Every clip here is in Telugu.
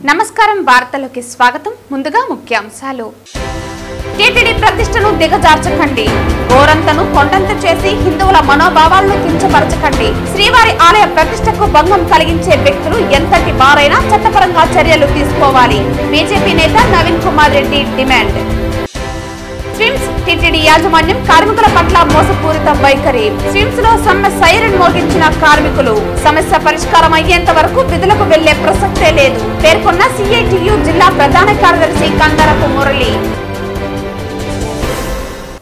నమస్కారం వార్తలకు స్వాగతం ముందుగా ముఖ్యాంశాలు టీటీడీ ప్రతిష్టను దిగజార్చకండి గోరంతను కొండంత చేసి హిందువుల మనోభావాలను కించపరచకండి శ్రీవారి ఆలయ ప్రతిష్టకు భంగం కలిగించే వ్యక్తులు ఎంతటి వారైనా చట్టపరంగా చర్యలు తీసుకోవాలి బీజేపీ నేత నవీన్ కుమార్ రెడ్డి డిమాండ్ స్విమ్స్ టీటీడీ యాజమాన్యం కార్మికుల పట్ల మోసపూరిత వైఖరి స్విమ్స్ లో సమ్మె సైరన్ మోగించిన కార్మికులు సమస్య పరిష్కారం అయ్యేంత వరకు విధులకు వెళ్లే ప్రసక్తే లేదు పేర్కొన్న సిఐటియు జిల్లా ప్రధాన కార్యదర్శి కందరపు మురళి.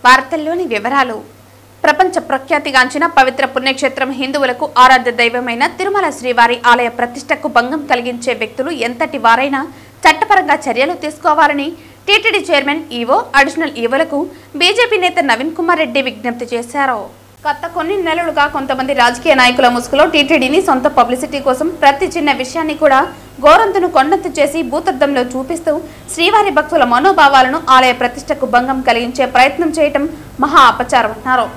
వార్తల్లోని వివరాలు. ప్రపంచ ప్రఖ్యాతిగాంచిన పవిత్ర పుణ్యక్షేత్రం హిందువులకు ఆరాధ్య దైవమైన తిరుమల శ్రీవారి ఆలయ ప్రతిష్టకు భంగం కలిగించే వ్యక్తులు ఎంతటి వారైనా చట్టపరంగా చర్యలు తీసుకోవాలని టీటీడీ చైర్మన్ ఈవో అడిషనల్ ఈవోలకు బీజేపీ నేత నవీన్ కుమార్ రెడ్డి విజ్ఞప్తి చేశారు. గత కొన్ని నెలలుగా కొంతమంది రాజకీయ నాయకుల ముసుగులో టీటీడీని సొంత పబ్లిసిటీ కోసం ప్రతి చిన్న విషయాన్ని కూడా గోరంతును కొండంతు చేసి భూతద్దంలో చూపిస్తూ శ్రీవారి భక్తుల మనోభావాలను ఆలయ ప్రతిష్టకు భంగం కలిగించే ప్రయత్నం చేయటం మహా అపచారం అన్నారు.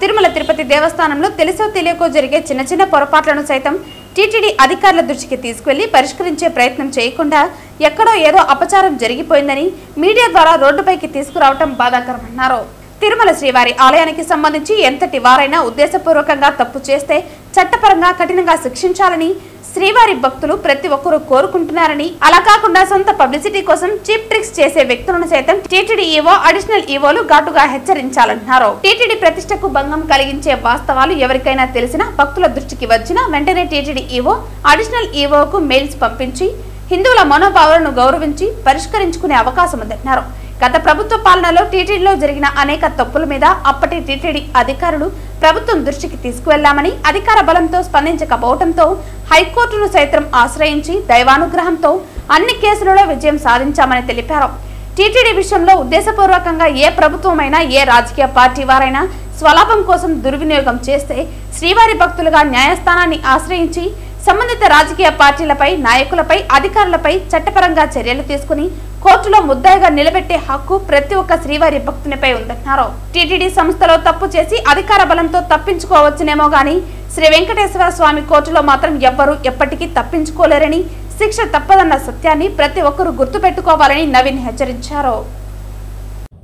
తిరుమల తిరుపతి దేవస్థానంలో తెలుసో తెలియకో జరిగే చిన్న చిన్న పొరపాట్లను సైతం టీటీడీ అధికారుల దృష్టికి తీసుకువెళ్లి పరిష్కరించే ప్రయత్నం చేయకుండా ఎక్కడో ఏదో అపచారం జరిగిపోయిందని మీడియా ద్వారా రోడ్డుపైకి తీసుకురావటం బాధాకరమన్నారు. తిరుమల శ్రీవారి ఆలయానికి సంబంధించి ఎంతటి వారైనా ఉద్దేశపూర్వకంగా తప్పు చేస్తే చట్టపరంగా కఠినంగా శిక్షించాలని శ్రీవారి భక్తులు ప్రతి ఒక్కరూ కోరుకుంటున్నారని, అలా కాకుండా సొంత పబ్లిసిటీ కోసం చీప్ ట్రిక్స్ చేసే వ్యక్తులను సైతం టీటీడీ ఈవో అడిషనల్ ఈవోలు ఘాటుగా హెచ్చరించాలన్నారు. టీటీడీ ప్రతిష్టకు భంగం కలిగించే వాస్తవాలు ఎవరికైనా తెలిసినా భక్తుల దృష్టికి వచ్చినా వెంటనే టీటీడీ ఈవో అడిషనల్ ఈవోకు మెయిల్స్ పంపించి హిందువుల మనోభావాలను గౌరవించి పరిష్కరించుకునే అవకాశం ఉందన్నారు. గత ప్రభుత్వ పాలనలో టీటీడీలో జరిగిన అనేక తప్పుల మీద అప్పటి టీటీడీ అధికారులు ప్రభుత్వం దృష్టికి తీసుకువెళ్లామని, అధికార బలంతో స్పందించకపోవడంతో హైకోర్టును సైతం ఆశ్రయించి దైవానుగ్రహంతో అన్ని కేసులలో విజయం సాధించామని తెలిపారు. టీటీడీ విషయంలో ఉద్దేశపూర్వకంగా ఏ ప్రభుత్వమైనా ఏ రాజకీయ పార్టీ వారైనా స్వలాభం కోసం దుర్వినియోగం చేస్తే శ్రీవారి భక్తులుగా న్యాయస్థానాన్ని ఆశ్రయించి సంబంధిత రాజకీయ పార్టీలపై, నాయకులపై, అధికారులపై చట్టపరంగా చర్యలు తీసుకుని కోర్టులో ముద్దాయిగా నిలబెట్టే హక్కు ప్రతి ఒక్క శ్రీవారి భక్తునిపై ఉందన్నారు. టీటీడీ సంస్థలో తప్పు చేసి అధికార బలంతో తప్పించుకోవచ్చునేమో గాని శ్రీ వెంకటేశ్వర స్వామి కోర్టులో మాత్రం ఎవ్వరూ ఎప్పటికీ తప్పించుకోలేరని, శిక్ష తప్పదన్న సత్యాన్ని ప్రతి ఒక్కరూ గుర్తుపెట్టుకోవాలని నవీన్ హెచ్చరించారు.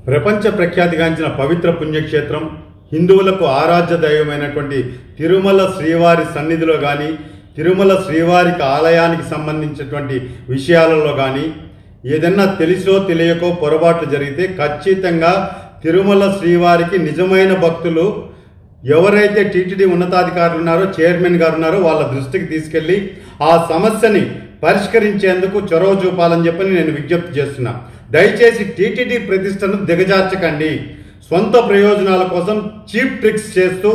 ప్రపంచ ప్రఖ్యాతిగాంచిన పవిత్ర పుణ్యక్షేత్రం హిందువులకు ఆరాధ్య దైవమైనటువంటి తిరుమల శ్రీవారి సన్నిధిలో కానీ, తిరుమల శ్రీవారికి ఆలయానికి సంబంధించినటువంటి విషయాలలో కానీ ఏదన్నా తెలిసో తెలియకో పొరపాట్లు జరిగితే ఖచ్చితంగా తిరుమల శ్రీవారికి నిజమైన భక్తులు ఎవరైతే టీటీడీ ఉన్నతాధికారులు ఉన్నారో, చైర్మన్ గారు ఉన్నారో వాళ్ళ దృష్టికి తీసుకెళ్ళి ఆ సమస్యని పరిష్కరించేందుకు చొరవ చూపాలని చెప్పని నేను విజ్ఞప్తి చేస్తున్నా. దయచేసి టీటీడీ ప్రతిష్టను దిగజార్చకండి. సొంత ప్రయోజనాల కోసం చీప్ ట్రిక్స్ చేస్తూ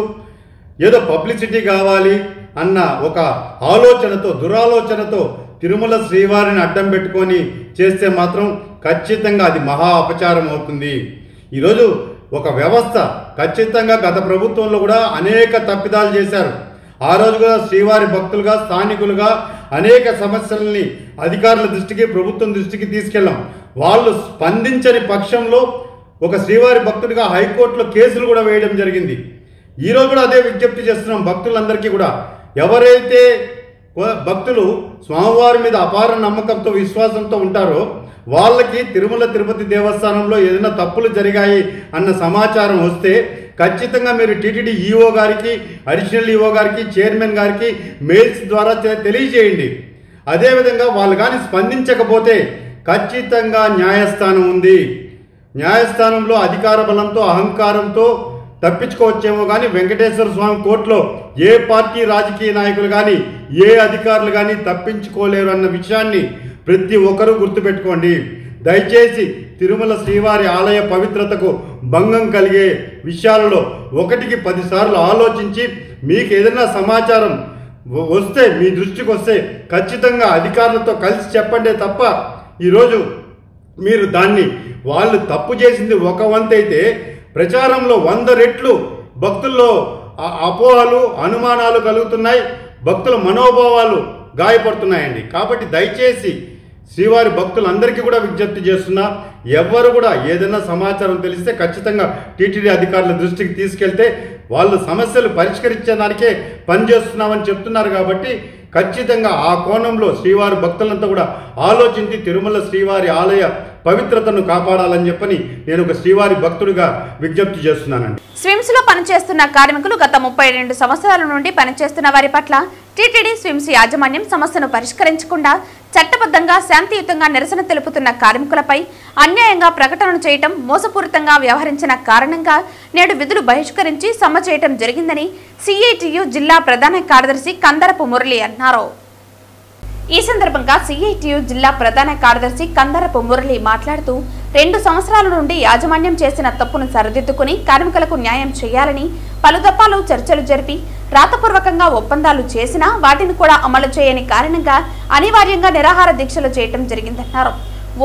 ఏదో పబ్లిసిటీ కావాలి అన్న ఒక ఆలోచనతో, దురాలోచనతో తిరుమల శ్రీవారిని అడ్డం పెట్టుకొని చేస్తే మాత్రం ఖచ్చితంగా అది మహా అపచారం అవుతుంది. ఈరోజు ఒక వ్యవస్థ ఖచ్చితంగా గత ప్రభుత్వంలో కూడా అనేక తప్పిదాలు చేశారు. ఆ రోజు కూడా శ్రీవారి భక్తులుగా, స్థానికులుగా అనేక సమస్యలని అధికారుల దృష్టికి, ప్రభుత్వం దృష్టికి తీసుకెళ్ళాం. వాళ్ళు స్పందించని పక్షంలో ఒక శ్రీవారి భక్తుడిగా హైకోర్టులో కేసులు కూడా వేయడం జరిగింది. ఈరోజు కూడా అదే విజ్ఞప్తి చేస్తున్నాం భక్తులందరికీ కూడా. ఎవరైతే భక్తులు స్వామివారి మీద అపార నమ్మకంతో, విశ్వాసంతో ఉంటారో వాళ్ళకి తిరుమల తిరుపతి దేవస్థానంలో ఏదైనా తప్పులు జరిగాయి అన్న సమాచారం వస్తే ఖచ్చితంగా మీరు టీటీడీ ఈఓ గారికి, అడిషనల్ ఈఓ గారికి, చైర్మన్ గారికి మెయిల్స్ ద్వారా తెలియజేయండి. అదేవిధంగా వాళ్ళు కానీ స్పందించకపోతే ఖచ్చితంగా న్యాయస్థానం ఉంది. న్యాయస్థానంలో అధికార బలంతో, అహంకారంతో తప్పించుకోవచ్చేమో కానీ వెంకటేశ్వర స్వామి కోర్టులో ఏ పార్టీ రాజకీయ నాయకులు కానీ, ఏ అధికారులు కానీ తప్పించుకోలేరు అన్న విషయాన్ని ప్రతి ఒక్కరూ గుర్తుపెట్టుకోండి. దయచేసి తిరుమల శ్రీవారి ఆలయ పవిత్రతకు భంగం కలిగే విషయాలలో 1కి 10 సార్లు ఆలోచించి మీకు ఏదైనా సమాచారం వస్తే, మీ దృష్టికి వస్తే ఖచ్చితంగా అధికారులతో కలిసి చెప్పండి తప్ప ఈరోజు మీరు దాన్ని వాళ్ళు తప్పు చేసింది ఒక వంతు అయితే ప్రచారంలో 100 రెట్లు భక్తుల్లో అపోహలు, అనుమానాలు కలుగుతున్నాయి, భక్తుల మనోభావాలు గాయపడుతున్నాయండి. కాబట్టి దయచేసి శ్రీవారి భక్తులందరికీ కూడా విజ్ఞప్తి చేస్తున్నా, ఎవ్వరు కూడా ఏదైనా సమాచారం తెలిస్తే ఖచ్చితంగా టీటీడీ అధికారుల దృష్టికి తీసుకెళ్తే వాళ్ళు సమస్యలు పరిష్కరించడానికే పనిచేస్తున్నామని చెప్తున్నారు. కాబట్టి ఖచ్చితంగా ఆ కోణంలో శ్రీవారి భక్తులంతా కూడా ఆలోచించి తిరుమల శ్రీవారి ఆలయ పవిత్రతను కాపాడాలని చెప్పని నేను ఒక శ్రీవారి భక్తుడిగా విజ్ఞప్తి చేస్తున్నానండి. స్విమ్స్ లో పనిచేస్తున్న కార్మికులు గత 32 సంవత్సరాల నుండి పనిచేస్తున్న వారి పట్ల టీటీడీ స్విమ్స్ యాజమాన్యం సమస్యను పరిష్కరించకుండా చట్టబద్ధంగా శాంతియుతంగా నిరసన తెలుపుతున్న కార్మికులపై అన్యాయంగా ప్రకటనలు చేయటం, మోసపూరితంగా వ్యవహరించిన కారణంగా నేడు విధులు బహిష్కరించి సమ్మె చేయటం జరిగిందని సిఐటియు జిల్లా ప్రధాన కార్యదర్శి కందరపు మురళి అన్నారు. ఈ సందర్భంగా సిఐటియు జిల్లా ప్రధాన కార్యదర్శి కందరపు మురళి మాట్లాడుతూ 2 సంవత్సరాల నుండి యాజమాన్యం చేసిన తప్పును సరిదిద్దుకుని కార్మికులకు న్యాయం చేయాలని పలు దఫాలు చర్చలు జరిపి రాతపూర్వకంగా ఒప్పందాలు చేసినా వాటిని కూడా అమలు చేయని కారణంగా అనివార్యంగా నిరాహార దీక్షలు చేయటం జరిగిందన్నారు.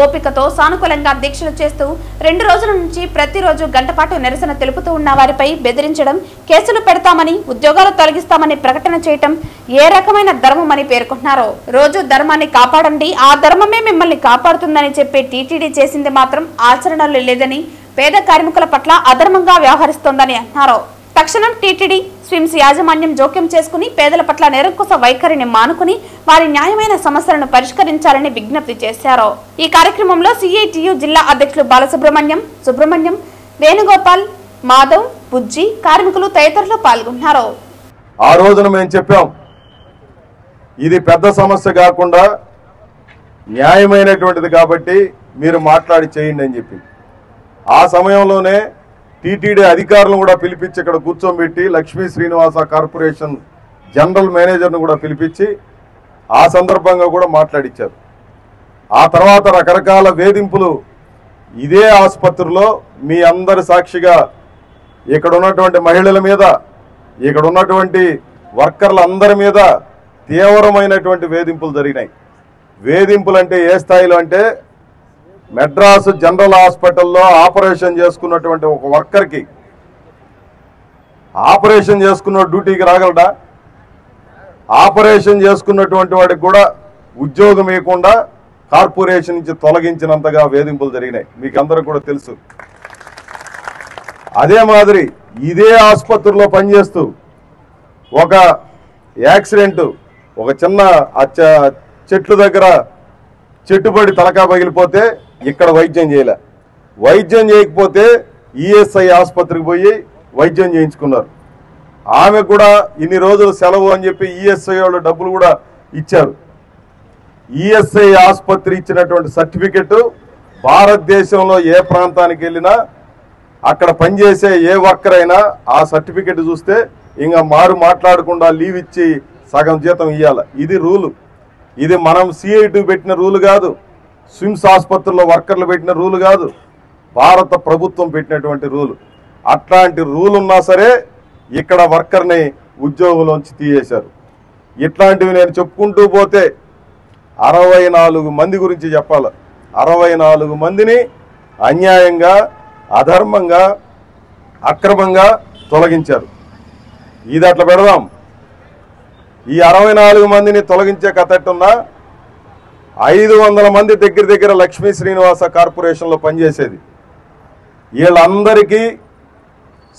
ఓపికతో సానుకూలంగా దీక్షలు చేస్తూ 2 రోజుల నుంచి ప్రతిరోజు గంటపాటు నిరసన తెలుపుతూ ఉన్న వారిపై బెదిరించడం, కేసులు పెడతామని, ఉద్యోగాలు తొలగిస్తామని ప్రకటన చేయటం ఏ రకమైన ధర్మమని పేర్కొన్నారు. రోజు ధర్మాన్ని కాపాడండి, ఆ ధర్మమే మిమ్మల్ని కాపాడుతుందని చెప్పే టీటీడీ చేసింది మాత్రం ఆచరణలో లేదని, పేద కార్మికుల పట్ల అధర్మంగా వ్యవహరిస్తోందని అన్నారు. తక్షణం టీటీడీ స్విమ్స్ యాజమాన్యం జోక్యం చేసుకుని పేదల పట్ల నిరంకుశ వైఖరిని మానుకుని వారి న్యాయమైన సమస్యలను పరిష్కరించాలని విజ్ఞప్తి చేశారు. ఈ కార్యక్రమంలో సిఐటియు జిల్లా అధ్యక్షులు సుబ్రహ్మణ్యం, వేణుగోపాల్, మాధవ్, బుజ్జి, కార్మికులు తదితరులు పాల్గొన్నారు. ఆ రోజున మేము చెప్పాం, ఇది పెద్ద సమస్య కాకుండా న్యాయమైనటువంటిది కాబట్టి మీరు మాట్లాడి చేయండి అని చెప్పి. ఆ సమయంలోనే టీటీడీ అధికారులను కూడా పిలిపించి ఇక్కడ కూర్చోబెట్టి లక్ష్మీ శ్రీనివాస కార్పొరేషన్ జనరల్ మేనేజర్ను కూడా పిలిపించి ఆ సందర్భంగా కూడా మాట్లాడించారు. ఆ తర్వాత రకరకాల వేధింపులు ఇదే ఆసుపత్రిలో మీ అందరి సాక్షిగా ఇక్కడ ఉన్నటువంటి మహిళల మీద, ఇక్కడ ఉన్నటువంటి వర్కర్ల అందరి మీద తీవ్రమైనటువంటి వేధింపులు జరిగినాయి. వేధింపులు అంటే ఏ స్థాయిలో అంటే మెడ్రాస్ జనరల్ హాస్పిటల్లో ఆపరేషన్ చేసుకున్నటువంటి ఒక వర్కర్కి ఆపరేషన్ చేసుకున్న డ్యూటీకి రాగలడా? ఆపరేషన్ చేసుకున్నటువంటి వాడికి కూడా ఉద్యోగం ఇవ్వకుండా కార్పొరేషన్ నుంచి తొలగించినంతగా వేధింపులు జరిగినాయి, మీకు అందరికి కూడా తెలుసు. అదే మాదిరి ఇదే ఆసుపత్రిలో పనిచేస్తూ ఒక యాక్సిడెంట్, ఒక చిన్న చెట్లు దగ్గర చెట్టుపడి తలకా పగిలిపోతే ఇక్కడ వైద్యం చేయలే. వైద్యం చేయకపోతే ఈఎస్ఐ ఆసుపత్రికి పోయి వైద్యం చేయించుకున్నారు. ఆమె కూడా ఇన్ని రోజులు సెలవు అని చెప్పి ఈఎస్ఐ వాళ్ళు డబ్బులు కూడా ఇచ్చారు. ఈఎస్ఐ ఆసుపత్రి ఇచ్చినటువంటి సర్టిఫికెట్ భారతదేశంలో ఏ ప్రాంతానికి వెళ్ళినా అక్కడ పనిచేసే ఏ వర్కర్ అయినా ఆ సర్టిఫికెట్ చూస్తే ఇంకా మాట్లాడకుండా లీవ్ ఇచ్చి సగం జీతం ఇవ్వాలి. ఇది రూలు. ఇది మనం సిఐటి పెట్టిన రూలు కాదు, స్విమ్స్ ఆసుపత్రిలో వర్కర్లు పెట్టిన రూలు కాదు, భారత ప్రభుత్వం పెట్టినటువంటి రూలు. అట్లాంటి రూల్ ఉన్నా సరే ఇక్కడ వర్కర్ని ఉద్యోగంలోంచి తీయేశారు. ఇట్లాంటివి నేను చెప్పుకుంటూ పోతే 64 మంది గురించి చెప్పాలి. 64 మందిని అన్యాయంగా, అధర్మంగా, అక్రమంగా తొలగించారు. ఇది అట్లా పెడదాం. ఈ 64 మందిని తొలగించే కథట్టున్నా 500 మంది దగ్గర లక్ష్మీ శ్రీనివాస కార్పొరేషన్లో పనిచేసేది. వీళ్ళందరికీ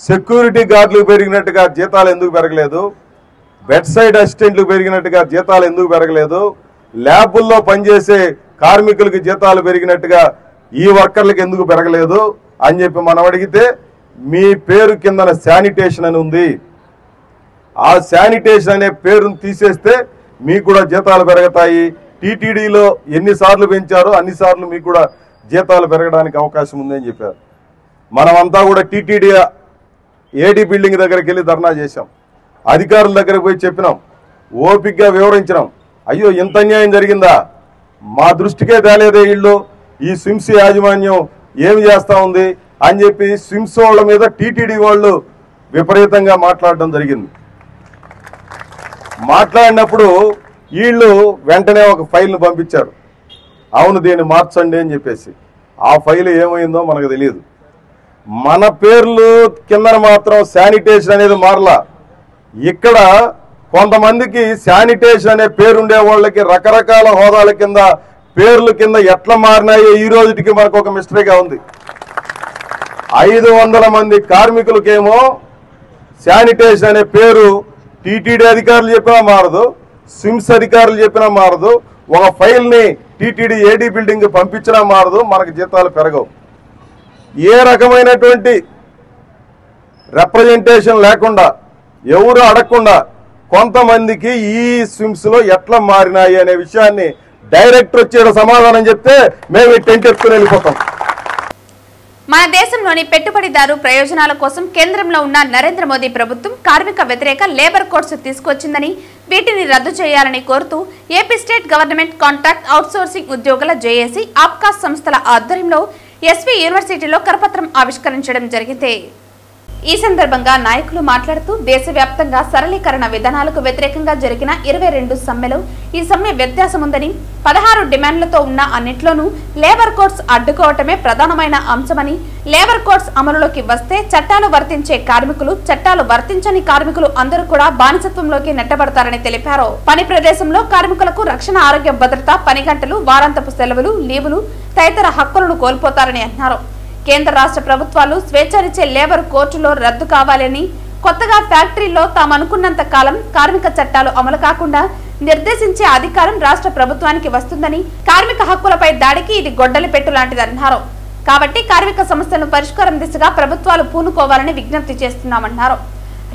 సెక్యూరిటీ గార్డులు పెరిగినట్టుగా జీతాలు ఎందుకు పెరగలేదు? బెడ్ సైడ్ అసిస్టెంట్లు పెరిగినట్టుగా జీతాలు ఎందుకు పెరగలేదు? ల్యాబుల్లో పనిచేసే కార్మికులకి జీతాలు పెరిగినట్టుగా ఈ వర్కర్లకు ఎందుకు పెరగలేదు అని చెప్పి మనం అడిగితే, మీ పేరు కిందన శానిటేషన్ అని ఉంది, ఆ శానిటేషన్ అనే పేరును తీసేస్తే మీకు కూడా జీతాలు పెరుగుతాయి. టీటీడీలో ఎన్నిసార్లు పెంచారో అన్నిసార్లు మీకు కూడా జీతాలు పెరగడానికి అవకాశం ఉందని చెప్పారు. మనమంతా కూడా టీటీడీ ఏడీ బిల్డింగ్ దగ్గరికి వెళ్ళి ధర్నా చేశాం. అధికారుల దగ్గరకు పోయి చెప్పినాం, ఓపికగా వివరించినాం. అయ్యో ఇంత అన్యాయం జరిగిందా, మా దృష్టికే తేలేదే వీళ్ళు, ఈ స్విమ్స్ యాజమాన్యం ఏమి చేస్తూ ఉంది అని చెప్పి స్విమ్స్ వాళ్ళ మీద టీటీడీ వాళ్ళు విపరీతంగా మాట్లాడడం జరిగింది. మాట్లాడినప్పుడు వీళ్ళు వెంటనే ఒక ఫైల్ను పంపించారు, అవును దీన్ని మార్చండి అని చెప్పేసి. ఆ ఫైల్ ఏమైందో మనకు తెలియదు. మన పేర్లు కింద మాత్రం శానిటేషన్ అనేది మారలా. ఇక్కడ కొంతమందికి శానిటేషన్ అనే పేరుండే వాళ్ళకి రకరకాల హోదాల కింద పేర్లు కింద ఎట్లా మారినాయో ఈ రోజుకి మనకు ఒక మిస్టరీగా ఉంది. 500 మంది కార్మికులకేమో శానిటేషన్ అనే పేరు టీటీడీ అధికారులు చెప్పినా మారదు, స్విమ్స్ అధికారులు చెప్పినా మారదు, ఒక ఫైల్ని టీటీడీ ఏడీ బిల్డింగ్ పంపించినా మారదు, మనకు జీతాలు పెరగవు. ఏ రకమైనటువంటి రిప్రజెంటేషన్ లేకుండా, ఎవరు అడగకుండా కొంతమందికి ఈ స్విమ్స్లో ఎట్లా మారినాయి అనే విషయాన్ని డైరెక్టర్ వచ్చే సమాధానం చెప్తే మేము ఈ టెంట్ ఎత్తుకుని వెళ్ళిపోతాం. మన దేశంలోని పెట్టుబడిదారు ప్రయోజనాల కోసం కేంద్రంలో ఉన్న నరేంద్ర మోదీ ప్రభుత్వం కార్మిక వ్యతిరేక లేబర్ కోడ్స్ తీసుకొచ్చిందని, వీటిని రద్దు చేయాలని కోరుతూ AP state government contract outsourcing ఉద్యోగుల జేఏసీ ఆప్కాస్ సంస్థల ఆధ్వర్యంలో ఎస్వి యూనివర్సిటీలో కరపత్రం ఆవిష్కరించడం జరిగింది. ఈ సందర్భంగా నాయకులు మాట్లాడుతూ దేశవ్యాప్తంగా సరళీకరణ విధానాలకు వ్యతిరేకంగా జరిగిన 22 సమ్మెలో ఈ సమ్మె వ్యత్యాసం ఉందని, 16 డిమాండ్లతో ఉన్న అన్నింటిలోనూ లేబర్ కోడ్స్ అడ్డుకోవటమే ప్రధానమైన అంశమని, లేబర్ కోడ్స్ అమలులోకి వస్తే చట్టాలు వర్తించే కార్మికులు, చట్టాలు వర్తించని కార్మికులు అందరూ కూడా బానిసత్వంలోకి నెట్టబడతారని తెలిపారు. పని ప్రదేశంలో కార్మికులకు రక్షణ, ఆరోగ్య భద్రత, పని గంటలు, వారాంతపు సెలవులు, లీవులు తదితర హక్కులను కోల్పోతారని అన్నారు. కేంద్ర రాష్ట్ర ప్రభుత్వాలు స్వేచ్ఛనిచ్చే లేబర్ కోర్టులో రద్దు కావాలని, కొత్తగా ఫ్యాక్టరీలో తాము అనుకున్నంత కాలం కార్మిక చట్టాలు అమలు కాకుండా నిర్దేశించే అధికారం రాష్ట్ర ప్రభుత్వానికి వస్తుందని, కార్మిక హక్కులపై దాడికి ఇది గొడ్డలి పెట్టు లాంటిదన్నారు. కాబట్టి కార్మిక సమస్యలను పరిష్కారం దిశగా ప్రభుత్వాలు పూనుకోవాలని విజ్ఞప్తి చేస్తున్నామన్నారు.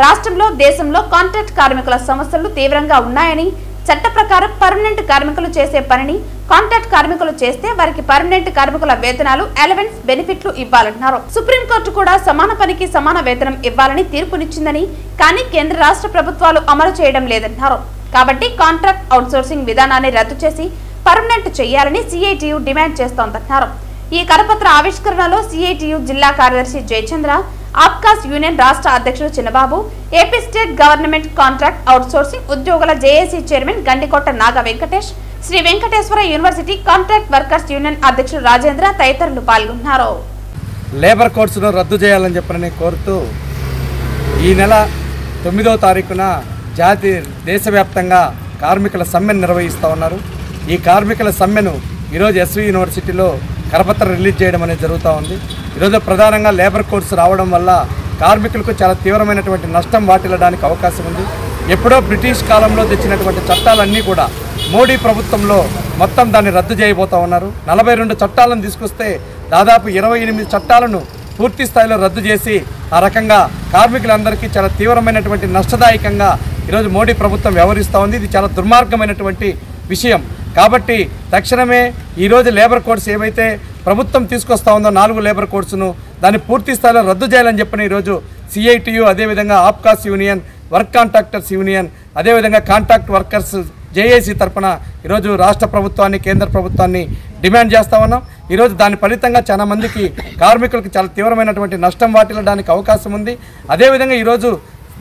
రాష్ట్రంలో, దేశంలో కాంట్రాక్ట్ కార్మికుల సమస్యలు తీవ్రంగా ఉన్నాయని, చట్ట ప్రకారం పర్మనెంట్ కార్మికులు చేసే పనిని కాంట్రాక్ట్ కార్మికులు చేస్తే వారికి పర్మనెంట్ కార్మికుల వేతనాలు, అలవెన్స్, బెనిఫిట్లు ఇవ్వాలన్నారు. సుప్రీంకోర్టు కూడా సమాన పనికి సమాన వేతనం ఇవ్వాలని తీర్పునిచ్చిందని, కానీ కేంద్ర రాష్ట్ర ప్రభుత్వాలు అమలు చేయడం లేదన్నారు. కాబట్టి కాంట్రాక్ట్ అవుట్సోర్సింగ్ విధానాన్ని రద్దు చేసి పర్మనెంట్ చేయాలని సిఐటియు డిమాండ్ చేస్తోందన్నారు. ఈ కరపత్ర ఆవిష్కరణలో సిఐటియు జిల్లా కార్యదర్శి జయచంద్ర, ఆప్కాస్ యూనియన్ రాష్ట్ర అధ్యక్షుడు Chinnababu, AP state government contract outsourcing ఉద్యోగుల JAC chairman Gandikota Naga Venkatesh, Shri Venkateswara university contract workers union అధ్యక్షుడు రాజేంద్ర తదితరులు పాల్గొన్నారు. లేబర్ కోడ్స్ను రద్దు చేయాలని చెప్పని కోరుతూ ఈ నెల 9వ తారీఖున దేశవ్యాప్తంగా కార్మికుల సమ్మెను నిర్వహిస్తూ ఉన్నారు. ఈ కార్మికుల సమ్మెను ఈరోజు ఎస్వి యూనివర్సిటీలో కరపత్రం రిలీజ్ చేయడం అనేది జరుగుతూ ఉంది. ఈరోజు ప్రధానంగా లేబర్ కోడ్స్ రావడం వల్ల కార్మికులకు చాలా తీవ్రమైనటువంటి నష్టం వాటిల్లడానికి అవకాశం ఉంది. ఎప్పుడో బ్రిటిష్ కాలంలో తెచ్చినటువంటి చట్టాలన్నీ కూడా మోడీ ప్రభుత్వంలో మొత్తం దాన్ని రద్దు చేయబోతూ ఉన్నారు. 42 చట్టాలను తీసుకొస్తే దాదాపు 28 చట్టాలను పూర్తి స్థాయిలో రద్దు చేసి ఆ రకంగా కార్మికులందరికీ చాలా తీవ్రమైనటువంటి నష్టదాయకంగా ఈరోజు మోడీ ప్రభుత్వం వ్యవహరిస్తూ ఉంది. ఇది చాలా దుర్మార్గమైనటువంటి విషయం. కాబట్టి తక్షణమే ఈరోజు లేబర్ కోడ్స్ ఏవైతే ప్రభుత్వం తీసుకొస్తా ఉందో 4 లేబర్ కోడ్స్ను దాన్ని పూర్తి స్థాయిలో రద్దు చేయాలని చెప్పని ఈరోజు సిఐటియు, అదేవిధంగా APCOS union, work contractors union, అదేవిధంగా కాంట్రాక్ట్ వర్కర్స్ జేఏసీ తరఫున ఈరోజు రాష్ట్ర ప్రభుత్వాన్ని, కేంద్ర ప్రభుత్వాన్ని డిమాండ్ చేస్తూ ఉన్నాం. ఈరోజు దాని ఫలితంగా చాలా మందికి కార్మికులకు చాలా తీవ్రమైనటువంటి నష్టం వాటిల్లడానికి అవకాశం ఉంది. అదేవిధంగా ఈరోజు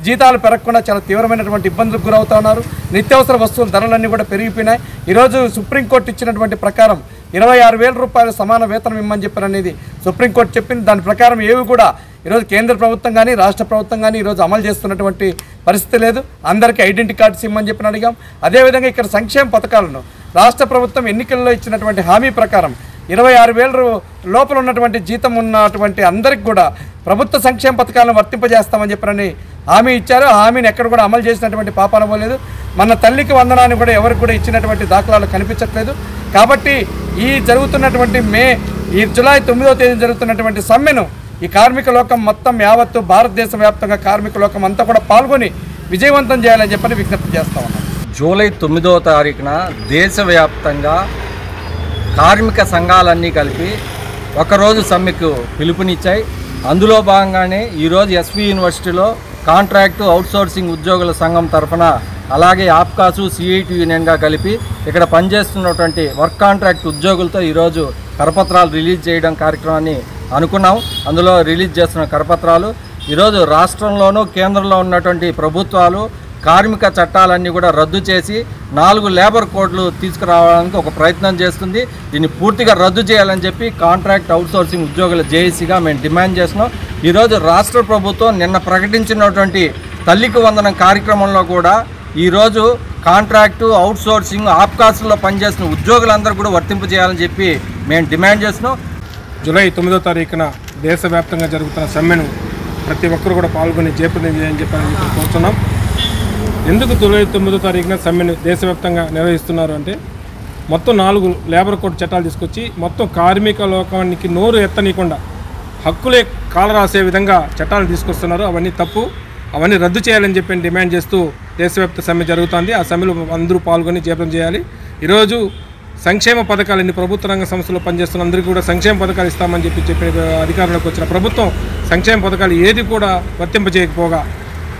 జీతాలు పెరగకుండా చాలా తీవ్రమైనటువంటి ఇబ్బందులకు గురవుతూ ఉన్నారు. నిత్యావసర వస్తువుల ధరలన్నీ కూడా పెరిగిపోయినాయి. ఈరోజు సుప్రీంకోర్టు ఇచ్చినటువంటి ప్రకారం 26,000 రూపాయలు సమాన వేతనం ఇమ్మని చెప్పారనేది సుప్రీంకోర్టు చెప్పింది. దాని ప్రకారం ఏవి కూడా ఈరోజు కేంద్ర ప్రభుత్వం కానీ రాష్ట్ర ప్రభుత్వం కానీ ఈరోజు అమలు చేస్తున్నటువంటి పరిస్థితి లేదు. అందరికీ ఐడెంటిటీ కార్డ్స్ ఇమ్మని చెప్పి అడిగాం. అదేవిధంగా ఇక్కడ సంక్షేమ పథకాలను రాష్ట్ర ప్రభుత్వం ఎన్నికల్లో ఇచ్చినటువంటి హామీ ప్రకారం 26,000 లోపల ఉన్నటువంటి జీతం ఉన్నటువంటి అందరికి కూడా ప్రభుత్వ సంక్షేమ పథకాలను వర్తింపజేస్తామని చెప్పని హామీ ఇచ్చారు. ఆ హామీని ఎక్కడ కూడా అమలు చేసినటువంటి పాపాన పోలేదు. మన తల్లికి వందనాన్ని కూడా ఎవరికి కూడా ఇచ్చినటువంటి దాఖలాలు కనిపించట్లేదు. కాబట్టి ఈ జరుగుతున్నటువంటి ఈ జూలై 9వ తేదీ జరుగుతున్నటువంటి సమ్మెను ఈ కార్మిక లోకం మొత్తం యావత్తు భారతదేశ వ్యాప్తంగా కార్మిక లోకం అంతా కూడా పాల్గొని విజయవంతం చేయాలని చెప్పని విజ్ఞప్తి చేస్తా ఉన్నాం. జూలై 9వ తారీఖున దేశవ్యాప్తంగా కార్మిక సంఘాలన్నీ కలిపి ఒకరోజు సమ్మెకు పిలుపునిచ్చాయి. అందులో భాగంగానే ఈరోజు ఎస్వి యూనివర్సిటీలో కాంట్రాక్టు అవుట్సోర్సింగ్ ఉద్యోగుల సంఘం తరఫున, అలాగే ఆప్కాసు, సిఐటి యూనియన్గా కలిపి ఇక్కడ పనిచేస్తున్నటువంటి వర్క్ కాంట్రాక్ట్ ఉద్యోగులతో ఈరోజు కరపత్రాలు రిలీజ్ చేయడం కార్యక్రమాన్ని అనుకున్నాం. అందులో రిలీజ్ చేస్తున్న కరపత్రాలు ఈరోజు రాష్ట్రంలోనూ కేంద్రంలో ఉన్నటువంటి ప్రభుత్వాలు కార్మిక చట్టాలన్నీ కూడా రద్దు చేసి 4 లేబర్ కోడ్లు తీసుకురావడానికి ఒక ప్రయత్నం చేస్తుంది. దీన్ని పూర్తిగా రద్దు చేయాలని చెప్పి కాంట్రాక్ట్ అవుట్సోర్సింగ్ ఉద్యోగుల జేఏసీగా మేము డిమాండ్ చేస్తున్నాం. ఈరోజు రాష్ట్ర ప్రభుత్వం నిన్న ప్రకటించినటువంటి తల్లికి వందనం కార్యక్రమంలో కూడా ఈరోజు కాంట్రాక్టు, అవుట్సోర్సింగ్, ఆప్కాస్లో పనిచేస్తున్న ఉద్యోగులందరూ కూడా వర్తింపజేయాలని చెప్పి మేము డిమాండ్ చేస్తున్నాం. జూలై 9వ తారీఖున దేశవ్యాప్తంగా జరుగుతున్న సమ్మెను ప్రతి ఒక్కరు కూడా పాల్గొని జయప్రదం చేయాలని చెప్పి కోరుతున్నాం. ఎందుకు జూలై 9వ తారీఖున సమ్మెను దేశవ్యాప్తంగా నిర్వహిస్తున్నారు అంటే మొత్తం 4 లేబర్ కోడ్ చట్టాలు తీసుకొచ్చి మొత్తం కార్మిక లోకానికి నోరు ఎత్తనీయకుండా హక్కులే కాలరాసే విధంగా చట్టాలు తీసుకొస్తున్నారు. అవన్నీ తప్పు, అవన్నీ రద్దు చేయాలని చెప్పి డిమాండ్ చేస్తూ దేశవ్యాప్త సమ్మె జరుగుతుంది. ఆ సమ్మెలో అందరూ పాల్గొని జయప్రదం చేయాలి. ఈరోజు సంక్షేమ పథకాలన్నీ ప్రభుత్వ రంగ సంస్థలో పనిచేస్తున్న అందరికీ కూడా సంక్షేమ పథకాలు ఇస్తామని చెప్పి అధికారంలోకి వచ్చిన ప్రభుత్వం సంక్షేమ పథకాలు ఏది కూడా వర్తింపజేయకపోగా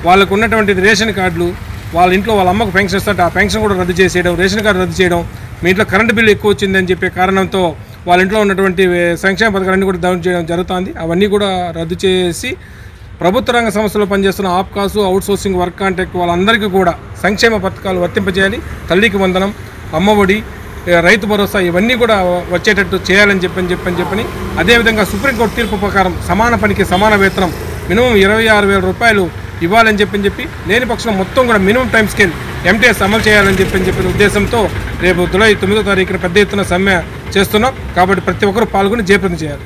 వాళ్ళకు ఉన్నటువంటి రేషన్ కార్డులు వాళ్ళ ఇంట్లో వాళ్ళ అమ్మకు పెన్షన్ ఇస్తుంటే ఆ పెన్షన్ కూడా రద్దు చేసేయడం, రేషన్ కార్డు రద్దు చేయడం, మీ ఇంట్లో కరెంటు బిల్లు ఎక్కువ వచ్చిందని చెప్పే కారణంతో వాళ్ళ ఇంట్లో ఉన్నటువంటి సంక్షేమ పథకాలన్నీ కూడా డౌన్ చేయడం జరుగుతుంది. అవన్నీ కూడా రద్దు చేసి ప్రభుత్వ రంగ సంస్థలో పనిచేస్తున్న ఆప్కాసు, అవుట్సోర్సింగ్, వర్క్ కాంట్రాక్ట్ వాళ్ళందరికీ కూడా సంక్షేమ పథకాలు వర్తింపజేయాలి. తల్లికి వందనం, అమ్మఒడి, రైతు భరోసా ఇవన్నీ కూడా వచ్చేటట్టు చేయాలని చెప్పని అదేవిధంగా సుప్రీంకోర్టు తీర్పు ప్రకారం సమాన పనికి సమాన వేతనం మినిమం 26,000 రూపాయలు ఇవ్వాలని చెప్పి లేని పక్షం మొత్తం కూడా మినిమం టైం స్కేల్ MTS అమలు చేయాలని చెప్పిన ఉద్దేశంతో రేపు జూలై 9వ తారీఖున పెద్ద ఎత్తున సమ్మె చేస్తున్నాం. కాబట్టి ప్రతి ఒక్కరూ పాల్గొని జయప్రదం చేయాలి.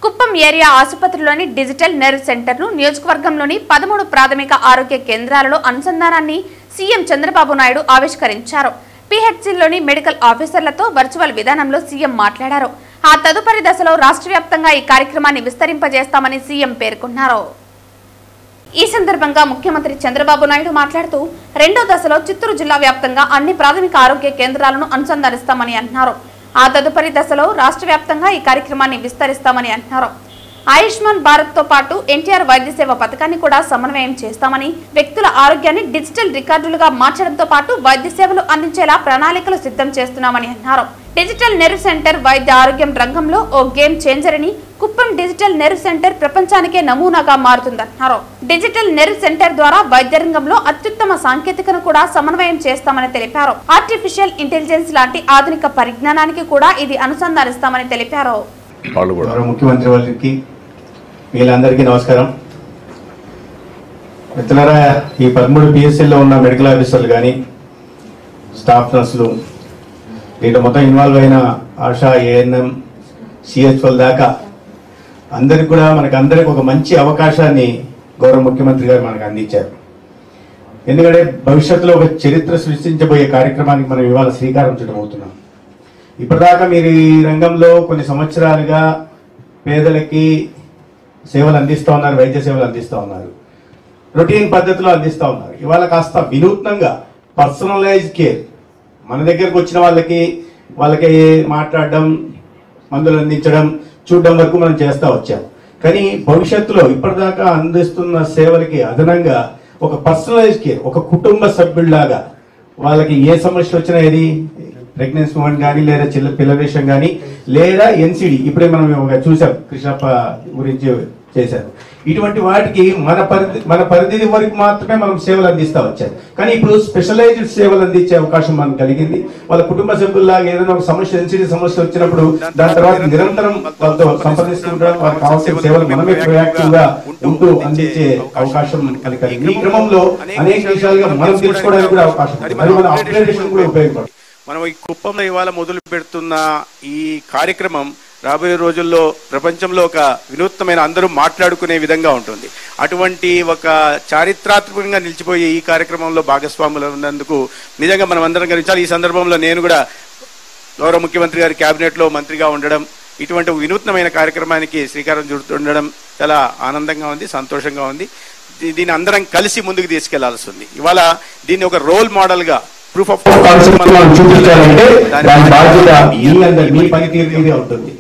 కుప్పం ఏరియా ఆసుపత్రిలోని డిజిటల్ నెర్వ్ సెంటర్ను నియోజకవర్గంలోని 13 ప్రాథమిక ఆరోగ్య కేంద్రాలలో అనుసంధానాన్ని సీఎం చంద్రబాబు నాయుడు ఆవిష్కరించారు. PHCలోని మెడికల్ ఆఫీసర్లతో వర్చువల్ విధానంలో సీఎం మాట్లాడారు. ఆ తదుపరి దశలో రాష్ట్ర వ్యాప్తంగా ఈ కార్యక్రమాన్ని విస్తరింపజేస్తామని సీఎం పేర్కొన్నారు. ఈ సందర్భంగా ముఖ్యమంత్రి చంద్రబాబు నాయుడు మాట్లాడుతూ 2వ దశలో చిత్తూరు జిల్లా వ్యాప్తంగా అన్ని ప్రాథమిక ఆరోగ్య కేంద్రాలను అనుసంధానిస్తామని అన్నారు. ఆ తదుపరి దశలో రాష్ట్ర వ్యాప్తంగా ఈ కార్యక్రమాన్ని విస్తరిస్తామని అన్నారు. ఆయుష్మాన్ భారత్ తో పాటు ఎన్టీఆర్ వైద్య సేవ పథకాన్ని కూడా సమన్వయం చేస్తామని, వ్యక్తుల ఆరోగ్యాన్ని డిజిటల్ రికార్డులుగా మార్చడంతో పాటు వైద్య సేవలు అందించేలా ప్రణాళికలు సిద్ధం చేస్తున్నామని అన్నారు. డిజిటల్ నెర్వ్ సెంటర్ వైద్య ఆరోగ్యం రంగంలో ఓ గేమ్ చేంజర్ అని, కుప్పం డిజిటల్ నెర్వ్ సెంటర్ ప్రపంచానికే నమూనాగా మారుతుందన్నారు. డిజిటల్ నెర్వ్ సెంటర్ ద్వారా వైద్య రంగంలో అత్యుత్తమ సాంకేతికను కూడా సమన్వయం చేస్తామని తెలిపారు. ఆర్టిఫిషియల్ ఇంటెలిజెన్స్ లాంటి ఆధునిక పరిజ్ఞానానికి కూడా ఇది అనుసంధానిస్తామని తెలిపారు. ముఖ్యమంత్రి వారికి వీళ్ళందరికీ నమస్కారం. మిత్రులారా, ఈ 13 PSCలో ఉన్న మెడికల్ ఆఫీసర్లు కానీ, స్టాఫ్ నర్సులు, దీంట్లో మొత్తం ఇన్వాల్వ్ అయిన ఆశా, ANM, CHL దాకా అందరికి కూడా మనకు ఒక మంచి అవకాశాన్ని గౌరవ ముఖ్యమంత్రి గారు మనకు అందించారు. ఎందుకంటే భవిష్యత్తులో ఒక చరిత్ర సృష్టించబోయే కార్యక్రమానికి మనం ఇవాళ శ్రీకారం చుట్టం అవుతున్నాం. ఇప్పటిదాకా మీరు ఈ రంగంలో కొన్ని సంవత్సరాలుగా పేదలకి సేవలు అందిస్తూ ఉన్నారు, వైద్య సేవలు అందిస్తూ ఉన్నారు, రొటీన్ పద్ధతిలో అందిస్తూ ఉన్నారు. ఇవాళ కాస్త వినూత్నంగా పర్సనలైజ్ కేర్, మన దగ్గరకు వచ్చిన వాళ్ళకి మాట్లాడడం, మందులు అందించడం, చూడడం వరకు మనం చేస్తూ వచ్చాం. కానీ భవిష్యత్తులో ఇప్పటిదాకా అందిస్తున్న సేవలకి అదనంగా ఒక పర్సనలైజ్ కేర్, ఒక కుటుంబ సభ్యుల్లాగా వాళ్ళకి ఏ సమస్య వచ్చినా, ఏది ప్రెగ్నెన్సీ మూమెంట్ కానీ, లేదా పిల్లల విషయం కానీ, లేదా NCD ఇప్పుడే మనం చూసాం, కృష్ణప్ప గురించి చేశారు. ఇటువంటి వాటికి మన పరిధి వరకు మాత్రమే మనం సేవలు అందిస్తూ వచ్చారు. కానీ ఇప్పుడు స్పెషలైజ్డ్ సేవలు అందించే అవకాశం మనకు కలిగింది. వాళ్ళ కుటుంబ సభ్యుల్లాగా ఏదైనా ఒక సమస్య, NCD సమస్య వచ్చినప్పుడు దాని తర్వాత నిరంతరం వాళ్ళతో సంప్రదిస్తుండడం, వాళ్ళకి కావాల్సిన సేవలు మనమే ప్రయాక్టివ్ గా ఉంటూ అందించే అవకాశం కలిగింది. ఈ క్రమంలో అనేక విషయాలుగా మనం తెలుసుకోవడానికి కూడా అవకాశం, మరి మన అప్గ్రేడేషన్ కూడా ఉపయోగపడుతుంది. మనం ఈ కుప్పంలో ఇవాళ మొదలు పెడుతున్న ఈ కార్యక్రమం రాబోయే రోజుల్లో ప్రపంచంలో ఒక వినూత్నమైన, అందరూ మాట్లాడుకునే విధంగా ఉంటుంది. అటువంటి ఒక చారిత్రాత్మకంగా నిలిచిపోయే ఈ కార్యక్రమంలో భాగస్వాములు ఉన్నందుకు నిజంగా మనం అందరం గమనించాలి. ఈ సందర్భంలో నేను కూడా గౌరవ ముఖ్యమంత్రి గారి క్యాబినెట్లో మంత్రిగా ఉండడం, ఇటువంటి వినూత్నమైన కార్యక్రమానికి శ్రీకారం చుడుతుండడం చాలా ఆనందంగా ఉంది, సంతోషంగా ఉంది. దీన్ని అందరం కలిసి ముందుకు తీసుకెళ్లాల్సి ఉంది. ఇవాళ దీన్ని ఒక రోల్ మోడల్గా ప్రూఫ్ ఆఫ్ చూపించాలంటే దాని బాధ్యత మీ పనితీరు మీదే ఉంటుంది.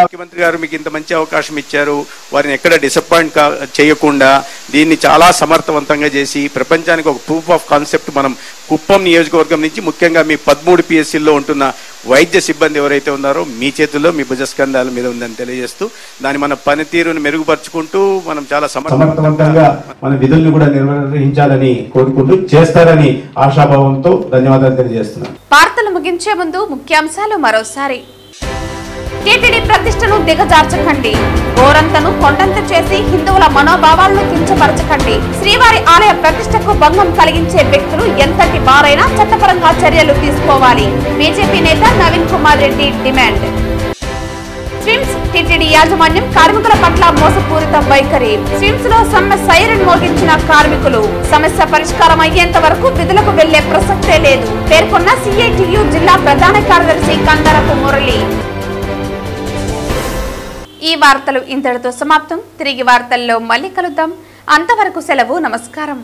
ముఖ్యమంత్రి గారు మీకు ఇంత మంచి అవకాశం ఇచ్చారు, వారిని ఎక్కడ డిసప్పాయింట్ చేయకుండా దీన్ని చాలా సమర్థవంతంగా చేసి ప్రపంచానికి ఒక ప్రూఫ్ ఆఫ్ కాన్సెప్ట్ మనం కుప్పం నియోజకవర్గం నుంచి, ముఖ్యంగా మీ 13 PSCల్లో ఉంటున్న వైద్య సిబ్బంది ఎవరైతే ఉన్నారో మీ చేతుల్లో, మీ భుజస్కంధాల మీద ఉందని తెలియజేస్తూ, దాని మన పనితీరును మెరుగుపరుచుకుంటూ మనం చాలా సమర్థవంతంగా మన విధులను కూడా నిర్వహించాలని కోరుకుంటూ చేస్తారని ఆశాభావంతో ధన్యవాదాలు తెలియజేస్తున్నాను. వార్తలు ముగించే ముందు ముఖ్యాంశాలు మరోసారి. టీటీడీ ప్రతిష్టను దిగజార్చకండి, గోరంతను కొండంత చేసి హిందువుల మనోభావాలను కించపరచకండి. శ్రీవారి ఆలయ ప్రతిష్టకు భంగం కలిగించే వ్యక్తులు ఎంతటి వారైనా చట్టపరంగా చర్యలు తీసుకోవాలి. బీజేపీ నేత నవీన్ కుమార్ రెడ్డి డిమాండ్. స్విమ్స్ టీటీడీ యాజమాన్యం కార్మికుల పట్ల మోసపూరిత వైఖరి. స్విమ్స్ లో సమ్మె సైరన్ మోగించిన కార్మికులు. సమస్య పరిష్కారం అయ్యేంత వరకు విధులకు వెళ్లే ప్రసక్తే లేదు పేర్కొన్న సిఐటియు జిల్లా ప్రధాన కార్యదర్శి కందరపు మురళి. ఈ వార్తలు ఇంతటితో సమాప్తం. తిరిగి వార్తల్లో మళ్ళీ కలుద్దాం. అంతవరకు సెలవు. నమస్కారం.